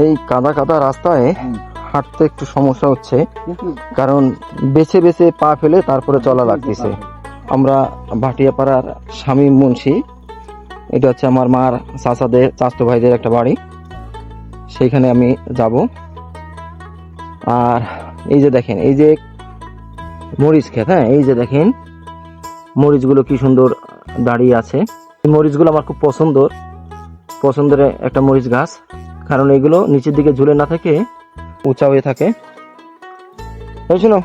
এই কাদা কাদা রাস্তায় হাঁটতে একটু সমস্যা হচ্ছে, কারণ বেছে বেছে পা ফেলে তারপরে চলা লাগতেছে। আমরা ভাটিয়াপাড়ার শামীম মুন্সি, এটা হচ্ছে আমার মার চাচাতো ভাইদের একটা বাড়ি, সেইখানে আমি যাব। আর এই যে দেখেন, এই যে মরিচ ক্ষেত, হ্যাঁ এই যে দেখেন মরিচগুলো কি সুন্দর দাঁড়িয়ে আছে। এই মরিচগুলো আমার খুব পছন্দের একটা মরিচ গাছ, কারণ এগুলো নিচের দিকে ঝুলে না থেকে উঁচা হয়ে থাকে। এই শোনো,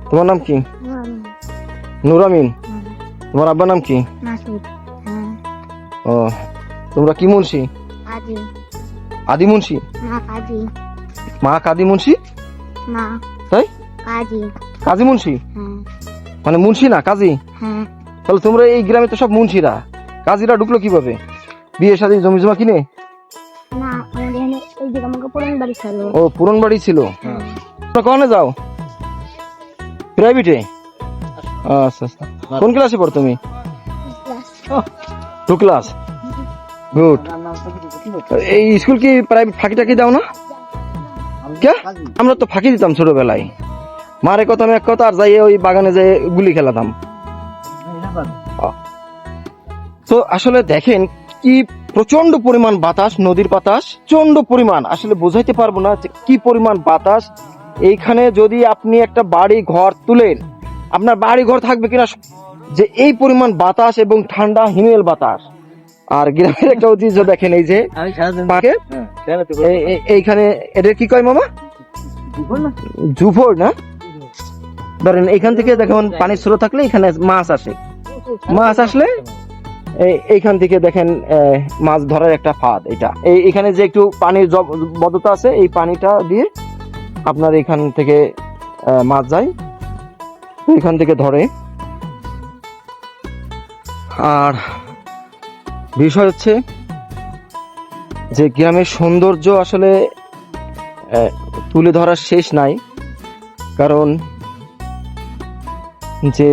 তোমার নাম কি? নুরামিন। তোমার আব্বার নাম কি? ও, তোমরা কি মুন্সি? আদি মুন্সি? মা কাদি মুন্সি? তাই কাজী মুন্সি, মানে মুন্সি না কাজী? তাহলে তোমরা এই গ্রামে তো সব মুন্সিরা, কাজীরা ঢুকলো কিভাবে? বিয়ে শাদী জমি জমা কিনে? ও পুরন বাড়ি ছিল। তোমরা কখনো যাও প্রাইভেটে? আচ্ছা আচ্ছা, কোন ক্লাসে পড়ো তুমি? 2 ক্লাস, গুড। এই স্কুল কি প্রাইভেট ফাঁকি টাকি দাও না? কে? আমরা তো ফাঁকি দিতাম ছোটবেলায়, মারে কথা আমি এক কথা, আর যাইয়ে ওই বাগানে যাই গুলি খেলাতাম। তো আসলে দেখেন কি প্রচন্ড পরিমাণ বাতাস, নদীর বাতাস প্রচন্ড পরিমাণ, আসলে বোঝাইতে পারবো না যে কি পরিমাণ বাতাস। এইখানে যদি আপনি একটা বাড়ি ঘর তুলেন, আপনার বাড়ি ঘর থাকবে কিনা, যে এই পরিমাণ বাতাস এবং ঠান্ডা হিমেল বাতাস। আর গ্রামের একটা ঐতিহ্য দেখেন, এই যে এইখানে এটা কি কয় মামা? জুফর না? ধরেন এইখান থেকে দেখুন পানির স্রোত থাকলে এখানে মাছ আসে, মাছ আসলে এইখান থেকে দেখেন মাছ ধরার একটা ফাঁদ। এটা এখানে যে একটু পানির বদ্ধতা আছে, এই পানিটা দিয়ে আপনার এখান থেকে মাছ যায়, এখান থেকে ধরে। আর বিষয় হচ্ছে যে গ্রামের সৌন্দর্য আসলে তুলে ধরার শেষ নাই, কারণ যে